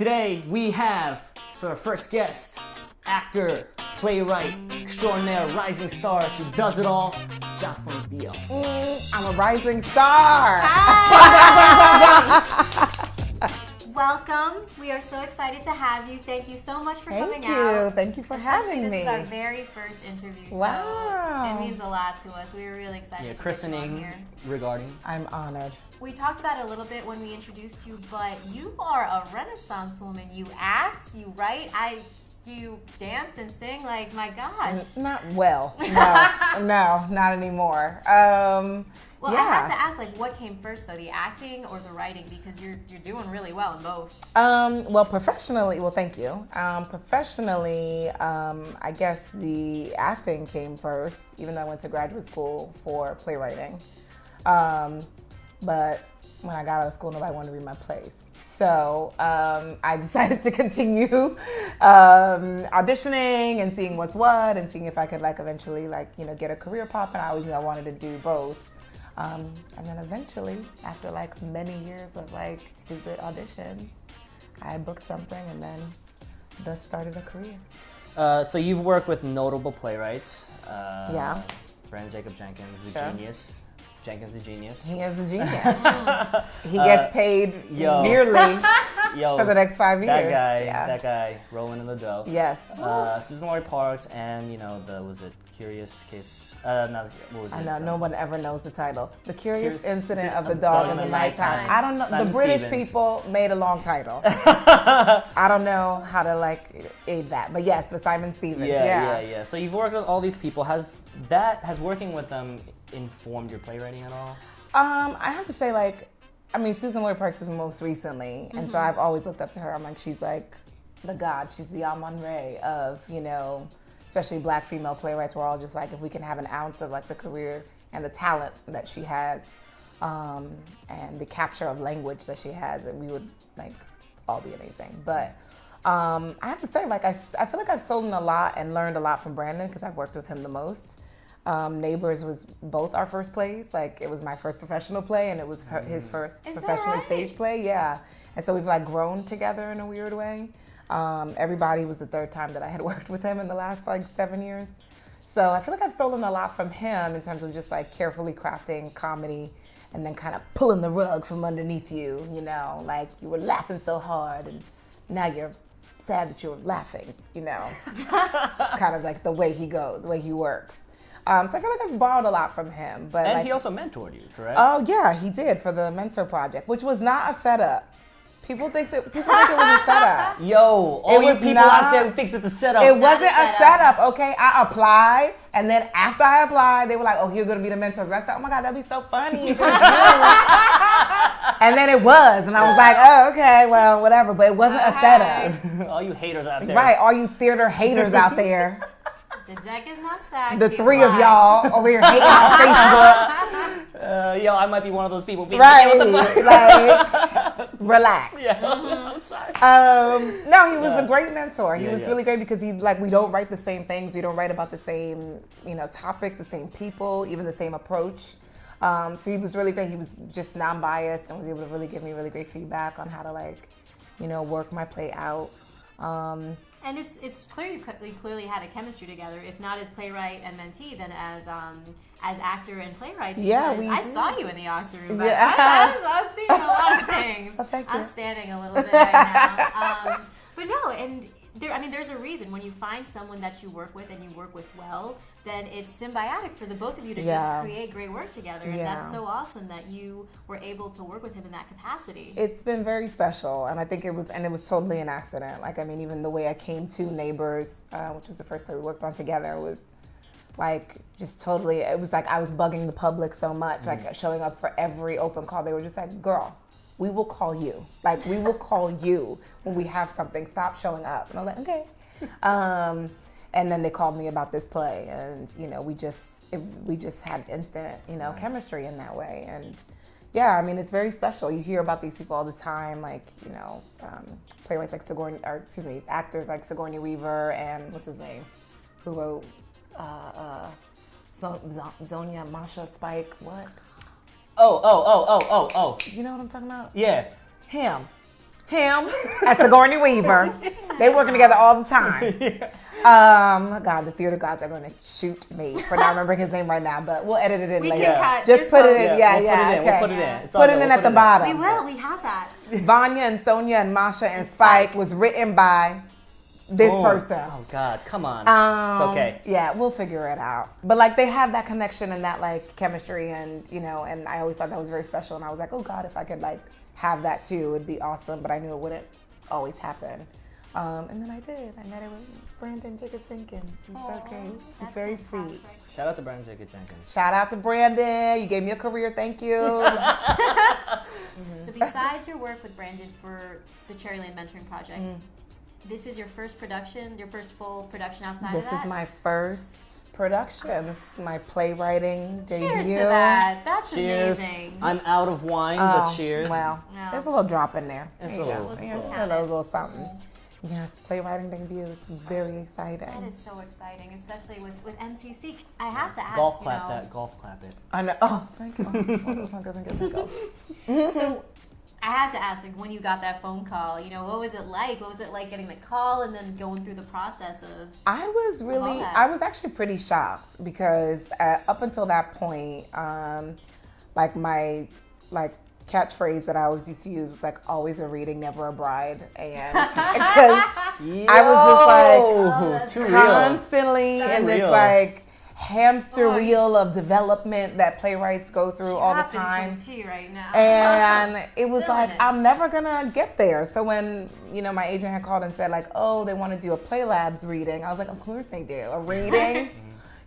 Today we have for our first guest, actor, playwright, extraordinaire, rising star. She does it all, Jocelyn Bioh. I'm a rising star. Welcome. We are so excited to have you. Thank you so much for coming out. Thank you for having me. This is our very first interview. Wow. So it means a lot to us. We were really excited to Christening get you on here. regarding. I'm honored. We talked about it a little bit when we introduced you, but you are a Renaissance woman. You act, you write, do you dance and sing? Like, my gosh. Not well. No, not anymore. Well, I have to ask, like, what came first, though, the acting or the writing? Because you're doing really well in both. Well, professionally, thank you. Professionally, I guess the acting came first, even though I went to graduate school for playwriting. But when I got out of school, nobody wanted to read my plays. So I decided to continue auditioning and seeing what's what and seeing if I could eventually get a career pop. And I always knew I wanted to do both. And then eventually, after many years of stupid auditions, I booked something and then thus started a career. So you've worked with notable playwrights. Yeah. Brandon Jacob Jenkins, the genius. Jenkins the genius. He is a genius. He gets paid yearly for the next 5 years. That guy rolling in the dough. Yes. Susan Laurie Parks and was it Curious Case? What was it? I know, no one ever knows the title. The Curious Incident of the Dog in the Nighttime. I don't know. Simon the British Stevens. people made a long title. I don't know how to aid that, but yes, with Simon Stevens. Yeah. So you've worked with all these people. Has working with them informed your playwriting at all? I have to say, Susan Laurie Parks was most recently, and so I've always looked up to her. I'm like, she's the god. She's the Amon-Ra of, especially Black female playwrights. We're all just if we can have an ounce of the career and the talent that she has, and the capture of language that she has, and we would all be amazing. But I have to say, I feel like I've stolen a lot and learned a lot from Brandon because I've worked with him the most. Neighbors was both our first plays. It was my first professional play, and it was his first professionally staged play. Yeah, and so we've grown together in a weird way. Everybody was the third time that I had worked with him in the last 7 years. So I feel like I've stolen a lot from him in terms of just carefully crafting comedy, and then kind of pulling the rug from underneath you. You were laughing so hard, and now you're sad that you're laughing. It's kind of the way he goes, the way he works. So I feel like I've borrowed a lot from him. But he also mentored you, correct? Oh yeah, he did for the Mentor Project, which was not a setup. People think it was a setup. Yo, all you people out there who thinks it's a setup. It wasn't a setup, okay? I applied, and then after I applied, they were like, "Oh, you're gonna be the mentor." I thought, "Oh my God, that'd be so funny." And then it was, and I was like, "Oh, okay, well, whatever." But it wasn't a setup. All you haters out there. Right, all you theater haters out there. The deck is not stacked. The three of y'all over here hating on Facebook. I might be one of those people. Right, relax. Yeah, I'm sorry. No, he was a great mentor. He was really great because we don't write the same things. We don't write about the same, topics, the same people, even the same approach. So he was really great. He was just non-biased and was able to really give me really great feedback on how to work my play out. And it's clear you clearly had a chemistry together, if not as playwright and mentee, then as actor and playwright. Yeah, I saw you in the actor room. But Yeah. I've seen a lot of things. Oh, thank you. I'm standing a little bit right now. But no, and there's a reason when you find someone that you work with and you work with well, then it's symbiotic for the both of you to just create great work together. And that's so awesome that you were able to work with him in that capacity. It's been very special, and I think it was totally an accident. Even the way I came to Neighbors, which was the first play we worked on together, was just totally, it was I was bugging the public so much, showing up for every open call. They were just like, "Girl, we will call you. We will call you when we have something. Stop showing up." And I was like, "Okay." And then they called me about this play, and we just had instant chemistry in that way. And it's very special. You hear about these people all the time, playwrights actors like Sigourney Weaver and what's his name, who wrote Zonia, Masha, Spike, what? Oh. You know what I'm talking about? Yeah. Him. him and Sigourney Weaver. They working together all the time. God, the theater gods are going to shoot me for not remembering his name right now, but we'll edit it in later. Can cut. Just put it in. Yeah, Okay. We'll put it in. Put it in at the bottom. We will. We have that. Vanya and Sonia and Masha and Spike was written by this person. Oh God, come on. It's okay. Yeah, we'll figure it out. But like they have that connection and that like chemistry, and you know, and I always thought that was very special. And I was like, oh God, if I could like have that too, it'd be awesome. But I knew it wouldn't always happen. And then I did. I met it with Brandon Jenkins. He's so cute. He's very sweet. Shout out to Brandon Jenkins. Shout out to Brandon. You gave me a career. Thank you. So besides your work with Brandon for the Cherryland Mentoring Project, this is your first production, your first full production outside of that? This is my first production. This is my playwriting debut. Cheers to that. That's Cheers. amazing. I'm out of wine, but cheers. Well, No. there's a little drop in there. It's There a you little. go. We'll Yeah, a little something. Yes, playwriting debut. It's very exciting. That is so exciting, especially with MCC. I have to ask, Golf clap that. Golf clap it. I know. Oh, thank you. So I had to ask, like, when you got that phone call, you know, what was it like? What was it like getting the call and then going through the process of? I was actually pretty shocked because up until that point, like my catchphrase that I always used to use was like always a reading, never a bride, and because I was just like constantly in this like hamster wheel of development that playwrights go through all the time. Right now. And it was like, I'm never gonna get there. So when, you know, my agent had called and said like, oh, they want to do a Play Labs reading, I was like, of course they do. A reading,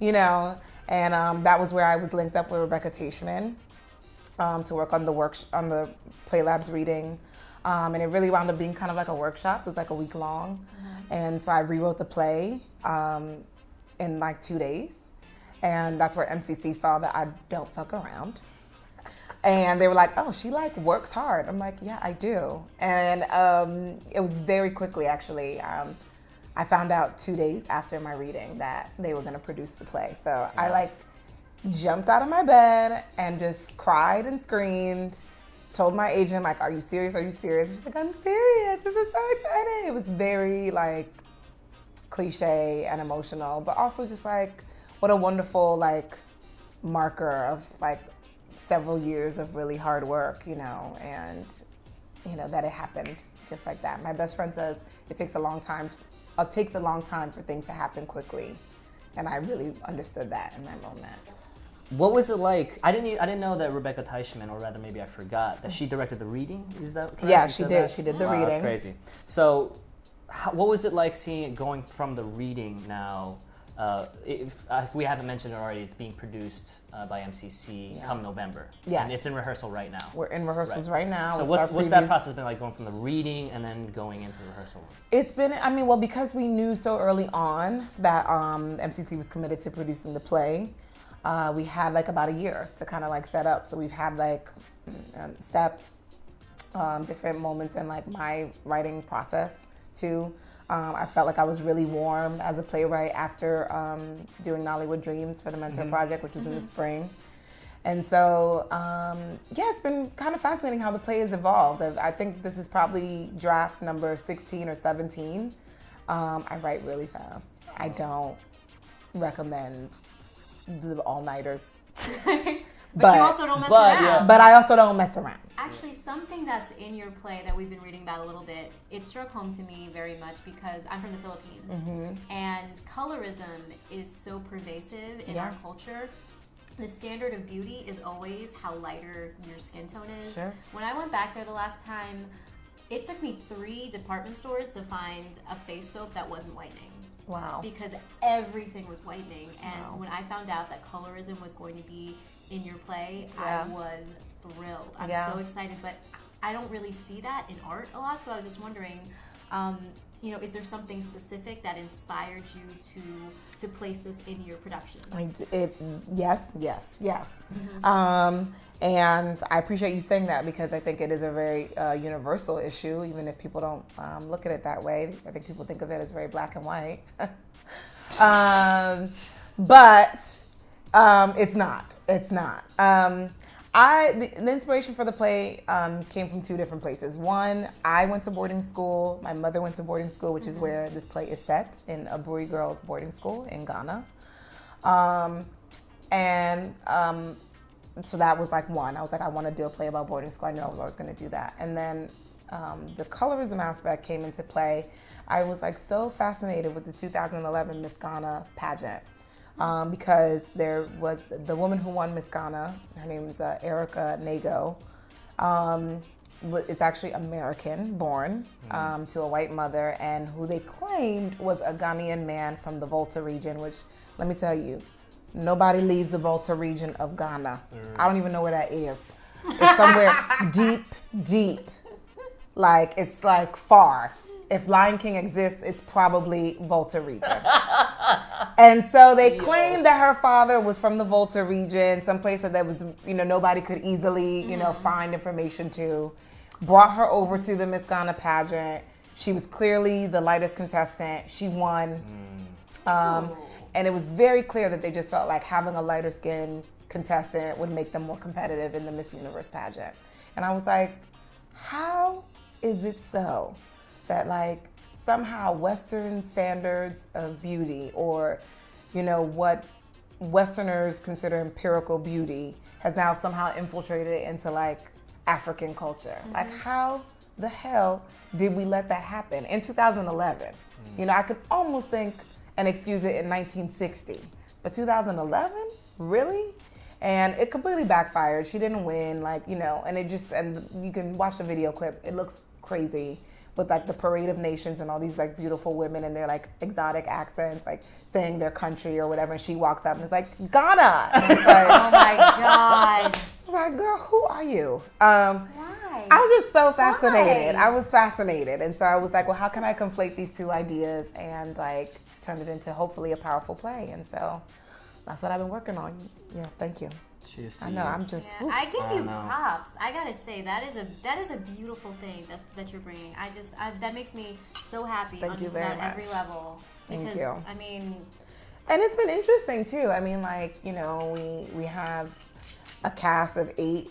you know? And that was where I was linked up with Rebecca Teichman to work on the Play Labs reading. And it really wound up being kind of like a workshop. It was like a week long. And so I rewrote the play in like 2 days. And that's where MCC saw that I don't fuck around. And they were like, oh, she like works hard. I'm like, yeah, I do. And it was very quickly, actually. I found out 2 days after my reading that they were gonna produce the play. So I like jumped out of my bed and just cried and screamed, told my agent like, are you serious? Are you serious? She's like, I'm serious, this is so exciting. It was very like cliche and emotional, but also just like, what a wonderful like marker of like several years of really hard work, you know, and you know that it happened just like that. My best friend says it takes a long time for things to happen quickly, and I really understood that in that moment. What was it like? I didn't know that Rebecca Teichman, or rather maybe I forgot, that she directed the reading. Is that correct? Yeah, she did. She did the reading. That's crazy. So, what was it like seeing it going from the reading now? If we haven't mentioned it already, it's being produced by MCC come November. Yeah. And it's in rehearsal right now. We're in rehearsals right now. So what's that process been like, going from the reading and then going into rehearsal? It's been, I mean, well, because we knew so early on that MCC was committed to producing the play, we had like about a year to kind of like set up. So we've had like steps, different moments in like my writing process too. I felt like I was really warm as a playwright after doing Nollywood Dreams for the Mentor Project, which was in the spring. And so, yeah, it's been kind of fascinating how the play has evolved. I think this is probably draft number 16 or 17. I write really fast. I don't recommend the all-nighters. But you also don't mess around. Yeah. But I also don't mess around. Actually, something that's in your play that we've been reading about a little bit, it struck home to me very much because I'm from the Philippines. And colorism is so pervasive in our culture. The standard of beauty is always how lighter your skin tone is. Sure. When I went back there the last time, it took me 3 department stores to find a face soap that wasn't whitening. Wow. Because everything was whitening. And when I found out that colorism was going to be in your play, I was thrilled. I'm so excited, but I don't really see that in art a lot, so I was just wondering, you know, is there something specific that inspired you to place this in your production? Yes. And I appreciate you saying that because I think it is a very universal issue, even if people don't look at it that way. I think people think of it as very black and white. But it's not. The inspiration for the play came from two different places. One, I went to boarding school. My mother went to boarding school, which is where this play is set, in a Buri girls' boarding school in Ghana. So that was like one. I was like, I want to do a play about boarding school. I knew I was always going to do that. And then the colorism aspect came into play. I was like so fascinated with the 2011 Miss Ghana pageant. Because there was the woman who won Miss Ghana, her name is Erica NEGO. It's actually American born to a white mother, and who they claimed was a Ghanaian man from the Volta region, which, let me tell you, nobody leaves the Volta region of Ghana. I don't even know where that is. It's somewhere deep. Like, it's like far. If Lion King exists, it's probably Volta region. And so they claimed that her father was from the Volta region, someplace that was, nobody could easily, find information to. Brought her over to the Miss Ghana pageant. She was clearly the lightest contestant. She won. And it was very clear that they just felt like having a lighter skinned contestant would make them more competitive in the Miss Universe pageant. And I was like, how is it so that like somehow Western standards of beauty, or what Westerners consider empirical beauty, has now somehow infiltrated into like African culture? Like, how the hell did we let that happen in 2011? I could almost think and excuse it in 1960, but 2011, really? And it completely backfired. She didn't win, and you can watch the video clip. It looks crazy, with like the parade of nations and all these like beautiful women and their like exotic accents, like saying their country or whatever. And she walks up and it's like, Ghana. And it's like, oh my God. I was like, girl, who are you? Why? I was just so fascinated. Why? I was fascinated. And so I was like, well, how can I conflate these two ideas and like turn it into hopefully a powerful play? And so that's what I've been working on. Yeah, thank you. Cheers to I know, you. I'm just. Yeah, I give you props. I gotta say that is a beautiful thing that you're bringing. That makes me so happy on just about every level. Thank you. I mean, and it's been interesting too. I mean, like we have a cast of 8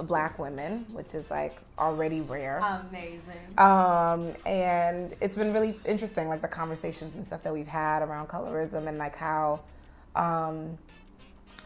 Black women, which is like already rare. Amazing. And it's been really interesting, like the conversations and stuff that we've had around colorism and like how.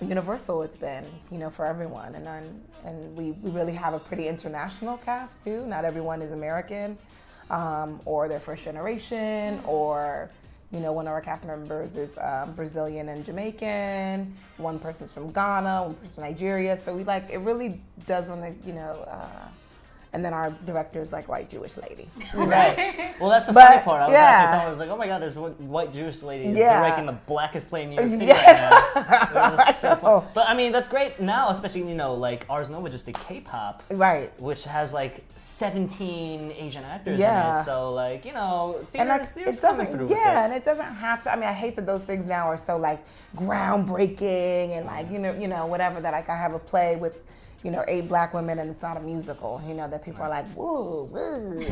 Universal it's been, for everyone, and we really have a pretty international cast too. Not everyone is American, or they're first generation, or one of our cast members is Brazilian and Jamaican. One person's from Ghana, one person's from Nigeria. So it really does want to and then our director is like white Jewish lady. Right. Well, that's the funny part. I was like, oh my God, this white Jewish lady is directing the blackest play in New York City right now. So fun. But I mean, that's great now, especially, like Ars Nova just did K-pop. Right. Which has like 17 Asian actors in it. So like, theater's coming through with it. And it doesn't have to, I mean, I hate that those things now are so like groundbreaking and like, whatever, that like I have a play with 8 Black women and it's not a musical, that people are like, woo, woo,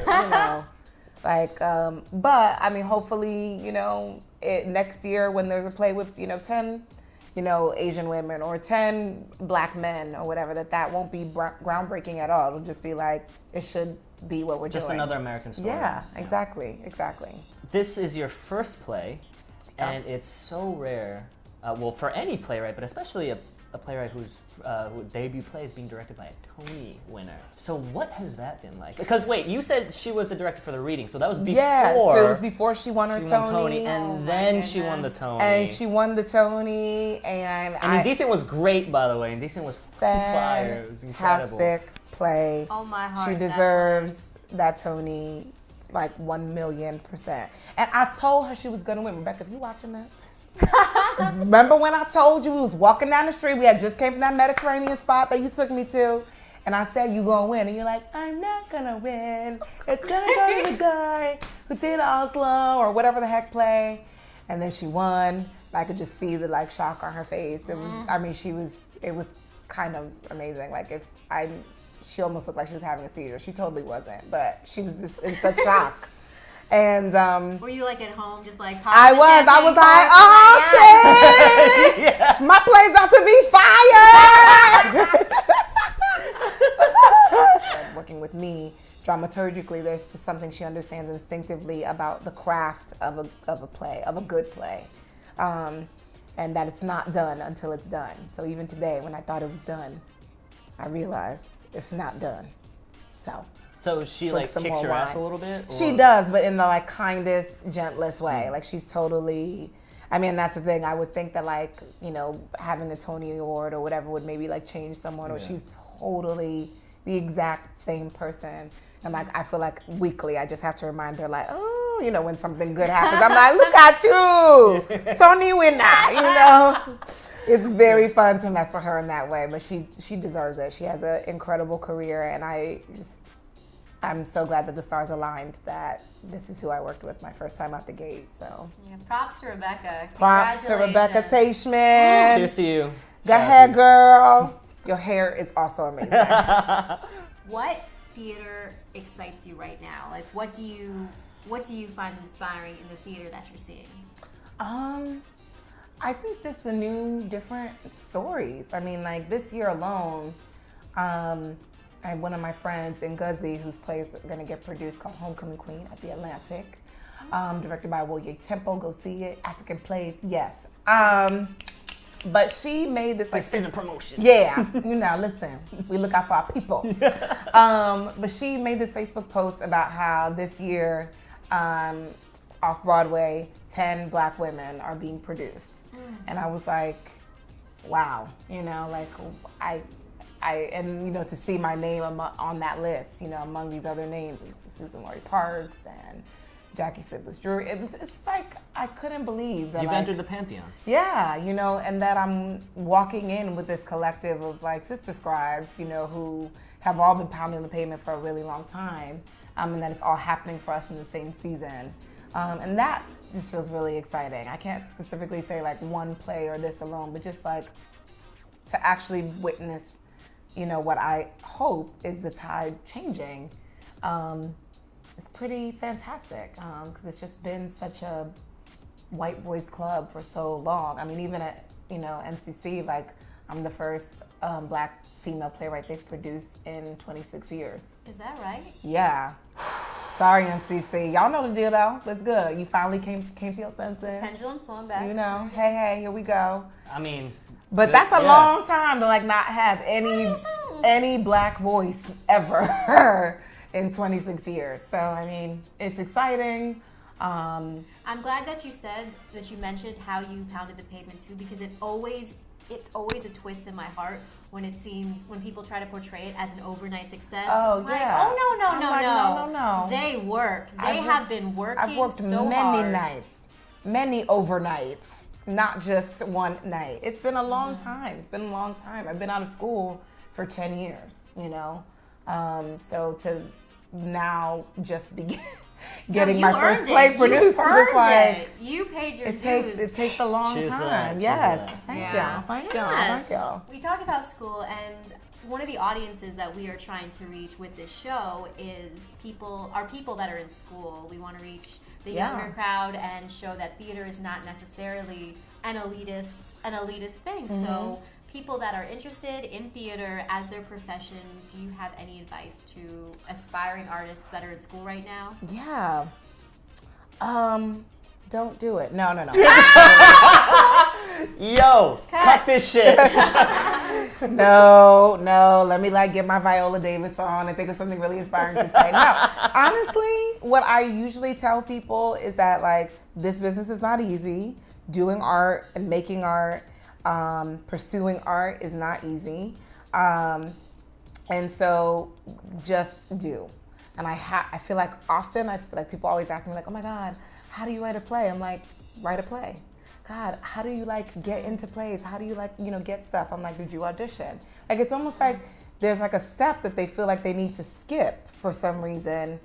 but I mean, hopefully, next year when there's a play with, 10, Asian women or 10 Black men or whatever, that won't be groundbreaking at all. It'll just be like, it should be what we're doing. Just another American story. Yeah, exactly. This is your first play, and it's so rare, for any playwright, but especially a playwright whose debut play is being directed by a Tony winner. So what has that been like? Because wait, you said she was the director for the reading, so that was before. Yeah, so it was before she won her Tony. And then she won the Tony. And she won the Tony, and Indecent was great, by the way. Indecent was fire. It was incredible. Fantastic play. Oh my heart. She deserves that Tony like 1,000,000%. And I told her she was gonna win. Rebecca, if you watching that? Remember when I told you we was walking down the street, we had just came from that Mediterranean spot that you took me to, and I said you gonna win, and you're like, I'm not gonna win, it's gonna go to the guy who did Oslo or whatever the heck play. And then she won. I could just see the like shock on her face. It was, I mean, it was kind of amazing. Like she almost looked like she was having a seizure. She totally wasn't, but she was just in such shock. And were you like at home just like I was like, oh shit, my play's about to be fire. working with me, dramaturgically, there's just something she understands instinctively about the craft of a play, of a good play. And that it's not done until it's done. So even today, when I thought it was done, I realized it's not done. So she like kicks your ass a little bit? Or? She does, but in the like kindest, gentlest way. Like she's totally, I mean, that's the thing. I would think that like, you know, having a Tony Award or whatever would maybe like change someone, or she's totally the exact same person. And like, I feel like weekly, I just have to remind her like, oh, you know, when something good happens, I'm like, look at you, Tony winner, you know? It's very fun to mess with her in that way, but she deserves it. She has an incredible career, and I'm so glad that the stars aligned that this is who I worked with my first time out the gate. So yeah, props to Rebecca. Props to Rebecca Teichman. Cheers to you. Go ahead, girl. Your hair is also amazing. What theater excites you right now? Like, what do you find inspiring in the theater that you're seeing? I think just the new, different stories. I mean, like this year alone, I had one of my friends in Guzzi whose play is going to get produced called Homecoming Queen at the Atlantic, directed by Woye Tempo. Go see it. African plays, yes. But she made this like season promotion. Yeah, you know, listen, we look out for our people. But she made this Facebook post about how this year, off Broadway, 10 Black women are being produced. And I was like, wow, you know, like and you know, to see my name on that list, you know, among these other names, Susan Laurie Parks and Jackie Sibless Drury. It's like, I couldn't believe that you've entered the pantheon. Yeah, you know, and that I'm walking in with this collective of like sister scribes, you know, who have all been pounding the pavement for a really long time, and that it's all happening for us in the same season. And that just feels really exciting. I can't specifically say like one play or this alone, but just like to actually witness, you know, what I hope is the tide changing. It's pretty fantastic because it's just been such a white boys club for so long. I mean, even at, you know, MCC, like I'm the first Black female playwright they've produced in 26 years. Is that right? Yeah. Sorry, MCC. Y'all know the deal though. It's good. You finally came to your senses. Pendulum swung back. You know, hey, here we go. I mean, but that's a long time to like not have any Black voice ever in 26 years. So I mean, it's exciting. I'm glad that you mentioned how you pounded the pavement too, because it's always a twist in my heart when people try to portray it as an overnight success. Oh, like, yeah. Oh, no. They work. They have been working I've worked so many hard. nights, many overnights, not just one night. It's been a long time. It's been a long time. I've been out of school for 10 years, you know? So to now just begin getting my first play produced, I'm just like, you paid your dues. It takes a long time. Yes. Thank you. We talked about school, and one of the audiences that we are trying to reach with this show is people that are in school. We want to reach the younger crowd and show that theater is not necessarily an elitist thing. Mm-hmm. So people that are interested in theater as their profession, do you have any advice to aspiring artists that are in school right now? Yeah. Don't do it. No. Yo, cut this shit. No. Let me like get my Viola Davis on and think of something really inspiring to say. No, honestly, what I usually tell people is that like this business is not easy. Doing art and making art, pursuing art is not easy. And so just do. And I feel like often, people always ask me like, oh my God, how do you write a play? I'm like, write a play. God, how do you like get into plays? How do you like, you know, get stuff? I'm like, did you audition? Like, it's almost like there's like a step that they feel like they need to skip for some reason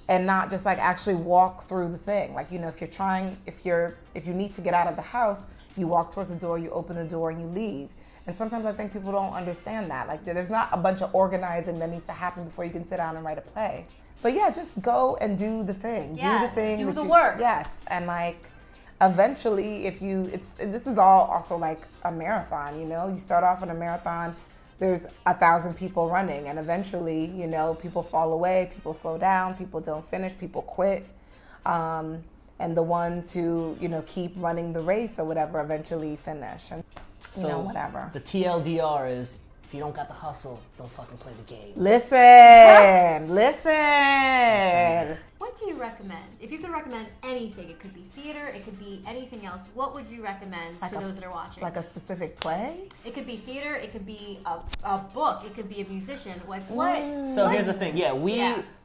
and not just like actually walk through the thing. Like, you know, if you need to get out of the house, you walk towards the door, you open the door and you leave. And sometimes I think people don't understand that. Like there's not a bunch of organizing that needs to happen before you can sit down and write a play. But yeah, just go and do the thing. Yes, do the thing. Do the work. Yes. And like eventually this is all also like a marathon, you know? You start off in a marathon there's 1,000 people running, and eventually, you know, people fall away, people slow down, people don't finish, people quit. And the ones who, you know, keep running the race or whatever eventually finish, and you know, whatever. The TLDR is, if you don't got the hustle, don't fucking play the game. Listen, listen. What do you recommend? If you could recommend anything, it could be theater, it could be anything else, what would you recommend to those that are watching? Like a specific play? It could be theater, it could be a book, it could be a musician. Like what? So here's the thing.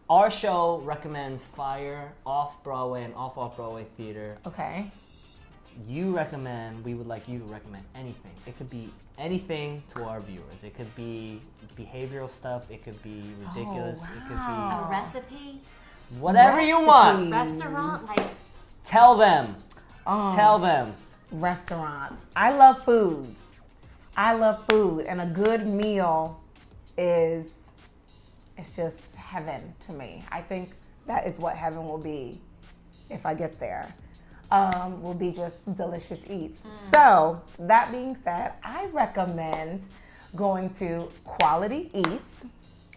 Our show recommends fire, off-Broadway and off-Broadway theater. Okay. We would like you to recommend anything. It could be anything to our viewers. It could be behavioral stuff. It could be ridiculous. Oh, It could A be recipe? whatever you want. Restaurant? Like Tell them. Tell them. Restaurants. I love food. And a good meal it's just heaven to me. I think that is what heaven will be if I get there. Will be just delicious eats. So that being said, I recommend going to Quality Eats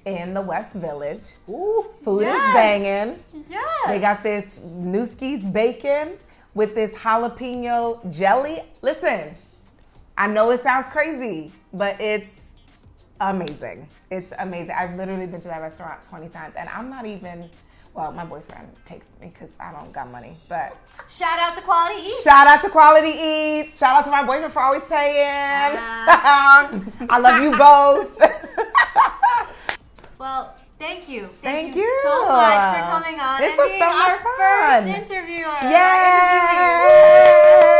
in the West Village. Ooh, food is banging. yes. They got this Newski's bacon with this jalapeno jelly. Listen, I know it sounds crazy, but it's amazing. It's amazing. I've literally been to that restaurant 20 times, and I'm not even, well, my boyfriend takes me because I don't got money, but. Shout out to Quality Eats. Shout out to Quality Eats. Shout out to my boyfriend for always paying. I love you both. Well, thank you. Thank you so much for coming on this and was being so much our fun. first interviewer. Yay!